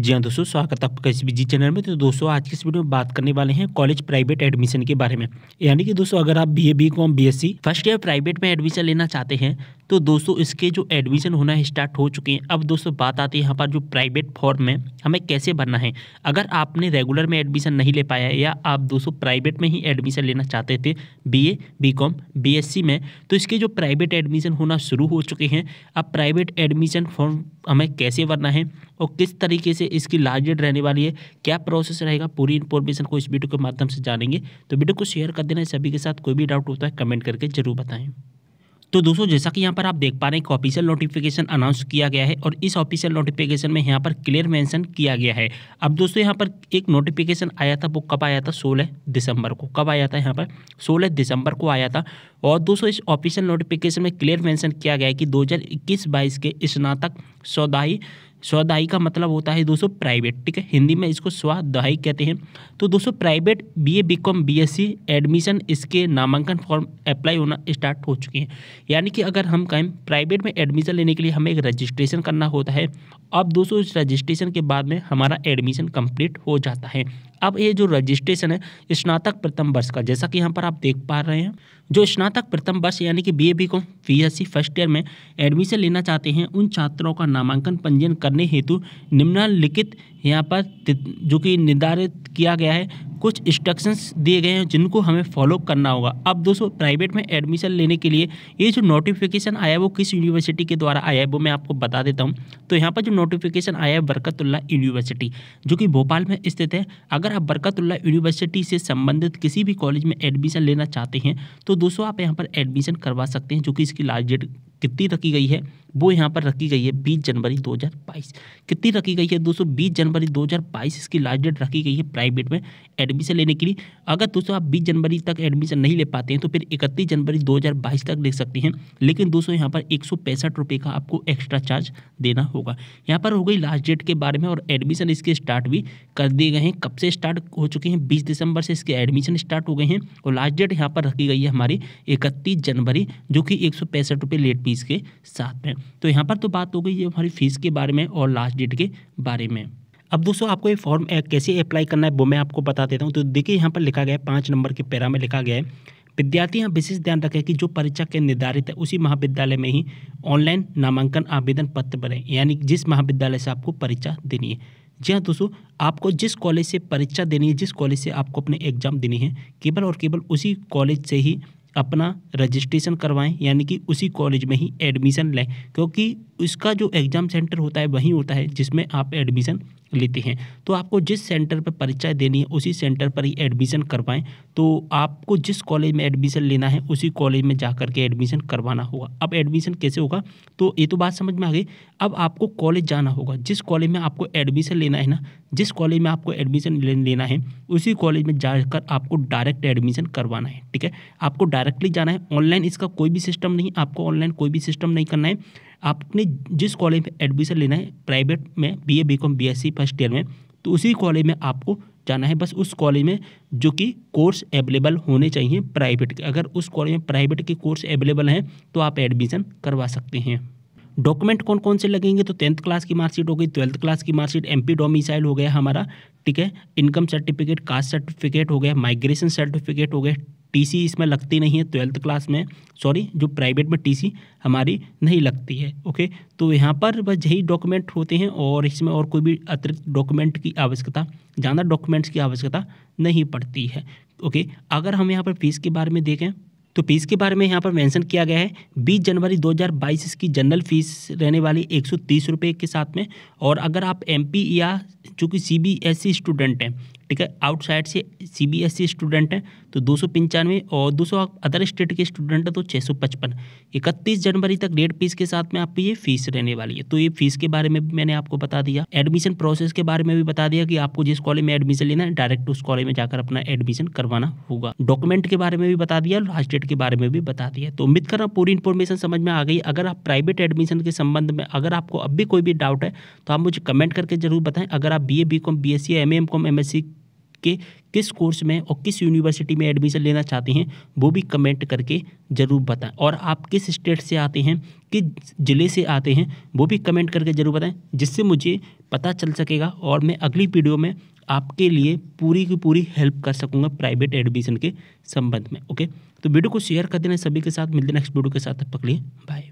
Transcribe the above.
जी हाँ दोस्तों, स्वागत है आपका इस जी चैनल में। तो दोस्तों आज की इस वीडियो में बात करने वाले हैं कॉलेज प्राइवेट एडमिशन के बारे में। यानी कि दोस्तों अगर आप BA BCom BSc first year private में एडमिशन लेना चाहते हैं तो दोस्तों इसके जो एडमिशन होना है स्टार्ट हो चुके हैं। अब दोस्तों बात आती है यहाँ पर जो प्राइवेट फॉर्म में हमें कैसे भरना है। अगर आपने रेगुलर में एडमिशन नहीं ले पाया है या आप दोस्तों प्राइवेट में ही एडमिशन लेना चाहते थे बीए बीकॉम बीएससी में, तो इसके जो प्राइवेट एडमिशन होना शुरू हो चुके हैं। अब प्राइवेट एडमिशन फॉर्म हमें कैसे भरना है और किस तरीके से इसकी लास्ट डेट रहने वाली है, क्या प्रोसेस रहेगा, पूरी इन्फॉर्मेशन को इस वीडियो के माध्यम से जानेंगे। तो वीडियो को शेयर कर देना सभी के साथ। कोई भी डाउट होता है कमेंट करके जरूर बताएं। तो दोस्तों जैसा कि यहाँ पर आप देख पा रहे हैं कि ऑफिशियल नोटिफिकेशन अनाउंस किया गया है और इस ऑफिशियल नोटिफिकेशन में यहाँ पर क्लियर मेंशन किया गया है। अब दोस्तों यहाँ पर एक नोटिफिकेशन आया था, वो कब आया था? 16 दिसंबर को। कब आया था? यहाँ पर 16 दिसंबर को आया था। और दोस्तों इस ऑफिशियल नोटिफिकेशन में क्लियर मेंशन किया गया है कि 2021-22 के स्नातक स्वाध्यायी का मतलब होता है दोस्तों प्राइवेट, ठीक है, हिंदी में इसको स्वाध्यायी कहते हैं। तो दोस्तों private BA BCom BSc admission इसके नामांकन फॉर्म अप्लाई होना स्टार्ट हो चुके हैं। यानी कि अगर हम कहें प्राइवेट में एडमिशन लेने के लिए हमें एक रजिस्ट्रेशन करना होता है। अब दोस्तों इस रजिस्ट्रेशन के बाद में हमारा एडमिशन कंप्लीट हो जाता है। अब ये जो रजिस्ट्रेशन है स्नातक प्रथम वर्ष का, जैसा कि यहाँ पर आप देख पा रहे हैं, जो स्नातक प्रथम वर्ष यानी कि BA BCom BSc first year में एडमिशन लेना चाहते हैं उन छात्रों का नामांकन पंजीयन करने हेतु निम्नलिखित यहाँ पर जो कि निर्धारित किया गया है कुछ इंस्ट्रक्शंस दिए गए हैं जिनको हमें फॉलो करना होगा। अब दोस्तों प्राइवेट में एडमिशन लेने के लिए ये जो नोटिफिकेशन आया है वो किस यूनिवर्सिटी के द्वारा आया है वो मैं आपको बता देता हूँ। तो यहाँ पर जो नोटिफिकेशन आया है बरकतुल्लाह यूनिवर्सिटी जो कि भोपाल में स्थित है। अगर आप बरकतुल्लाह यूनिवर्सिटी से संबंधित किसी भी कॉलेज में एडमिशन लेना चाहते हैं तो दोस्तों आप यहाँ पर एडमिशन करवा सकते हैं। जो कि इसकी लास्ट डेट कितनी रखी गई है वो यहाँ पर रखी गई है 20 जनवरी 2022। कितनी रखी गई है दोस्तों? 20 जनवरी 2022 इसकी लास्ट डेट रखी गई है प्राइवेट में एडमिशन लेने के लिए। अगर दोस्तों आप 20 जनवरी तक एडमिशन नहीं ले पाते हैं तो फिर 31 जनवरी 2022 तक ले सकते हैं। लेकिन दोस्तों यहाँ पर 165 रुपये का आपको एक्स्ट्रा चार्ज देना होगा। यहाँ पर हो गई लास्ट डेट के बारे में। और एडमिशन इसके स्टार्ट भी कर दिए गए हैं। कब से स्टार्ट हो चुके हैं? 20 दिसंबर से इसके एडमिशन स्टार्ट हो गए हैं। और लास्ट डेट यहाँ पर रखी गई है हमारी 31 जनवरी जो कि 165 रुपये लेट फीस के साथ में। तो यहाँ पर तो बात हो गई है हमारी फीस के बारे में और लास्ट डेट के बारे में। अब दोस्तों आपको ये फॉर्म कैसे अप्लाई करना है वो मैं आपको बता देता हूँ। तो देखिए यहाँ पर लिखा गया है 5 नंबर के पैरा में लिखा गया है, विद्यार्थी यहाँ विशेष ध्यान रखें कि जो परीक्षा के निर्धारित है उसी महाविद्यालय में ही ऑनलाइन नामांकन आवेदन पत्र भरें। यानी जिस महाविद्यालय से आपको परीक्षा देनी है। जी हाँ दोस्तों, आपको जिस कॉलेज से परीक्षा देनी है, जिस कॉलेज से आपको अपने एग्जाम देनी है, केवल और केवल उसी कॉलेज से ही अपना रजिस्ट्रेशन करवाएं। यानी कि उसी कॉलेज में ही एडमिशन लें, क्योंकि इसका जो एग्ज़ाम सेंटर होता है वही होता है जिसमें आप एडमिशन लेते हैं। तो आपको जिस सेंटर पर परीक्षा देनी है उसी सेंटर पर ही एडमिशन करवाएं। तो आपको जिस कॉलेज में एडमिशन लेना है उसी कॉलेज में जा कर के एडमिशन करवाना होगा। अब एडमिशन कैसे होगा तो ये तो बात समझ में आ गई। अब आपको कॉलेज जाना होगा, जिस कॉलेज में आपको एडमिशन लेना है ना, जिस कॉलेज में आपको एडमिशन लेना है उसी कॉलेज में जाकर आपको डायरेक्ट एडमिशन करवाना है, ठीक है। आपको डायरेक्टली जाना है, ऑनलाइन इसका कोई भी सिस्टम नहीं, आपको ऑनलाइन कोई भी सिस्टम नहीं करना है। आपने जिस कॉलेज में एडमिशन लेना है प्राइवेट में BA BCom BSc first year में, तो उसी कॉलेज में आपको जाना है। बस उस कॉलेज में जो कि कोर्स अवेलेबल होने चाहिए प्राइवेट के। अगर उस कॉलेज में प्राइवेट के कोर्स अवेलेबल हैं तो आप एडमिशन करवा सकते हैं। डॉक्यूमेंट कौन कौन से लगेंगे तो 10th क्लास की मार्कशीट हो गई, 12th क्लास की मार्कशीट, एमपी डोमिसाइल हो गया हमारा, ठीक है, इनकम सर्टिफिकेट, कास्ट सर्टिफिकेट हो गया, माइग्रेशन सर्टिफिकेट हो गया। टीसी इसमें लगती नहीं है 12th क्लास में, सॉरी जो प्राइवेट में टीसी हमारी नहीं लगती है, ओके। तो यहाँ पर बस यही डॉक्यूमेंट होते हैं और इसमें और कोई भी अतिरिक्त डॉक्यूमेंट की आवश्यकता, ज़्यादा डॉक्यूमेंट्स की आवश्यकता नहीं पड़ती है, ओके। अगर हम यहाँ पर फीस के बारे में देखें तो फीस के बारे में यहाँ पर मेंशन किया गया है 20 जनवरी 2022 इसकी जनरल फीस रहने वाली 130 रुपये के साथ में। और अगर आप एमपी या जो कि सीबीएसई स्टूडेंट हैं, ठीक है, आउटसाइड से सीबीएसई स्टूडेंट हैं तो 295 और 200 अदर स्टेट के स्टूडेंट हैं तो 655। 31 जनवरी तक रेट फीस के साथ में आपकी ये फीस रहने वाली है। तो ये फीस के बारे में भी मैंने आपको बता दिया। एडमिशन प्रोसेस के बारे में भी बता दिया कि आपको जिस कॉलेज में एडमिशन लेना है डायरेक्ट उस कॉलेज में जाकर अपना एडमिशन करवाना होगा। डॉक्यूमेंट के बारे में भी बता दिया, लास्ट डेट के बारे में भी बता दिया। तो उम्मीद कर रहा हूँ पूरी इन्फॉर्मेशन समझ में आ गई। अगर आप प्राइवेट एडमिशन के संबंध में अगर आपको अब भी कोई भी डाउट है तो आप मुझे कमेंट करके जरूर बताएं। अगर आप BA BCom BSc MA MCom MSc के किस कोर्स में और किस यूनिवर्सिटी में एडमिशन लेना चाहते हैं वो भी कमेंट करके ज़रूर बताएं। और आप किस स्टेट से आते हैं, किस ज़िले से आते हैं वो भी कमेंट करके ज़रूर बताएं, जिससे मुझे पता चल सकेगा और मैं अगली वीडियो में आपके लिए पूरी की पूरी हेल्प कर सकूँगा प्राइवेट एडमिशन के संबंध में। ओके, तो वीडियो को शेयर कर देना सभी के साथ। मिलते हैं नेक्स्ट वीडियो के साथ, तब तक के लिए बाय।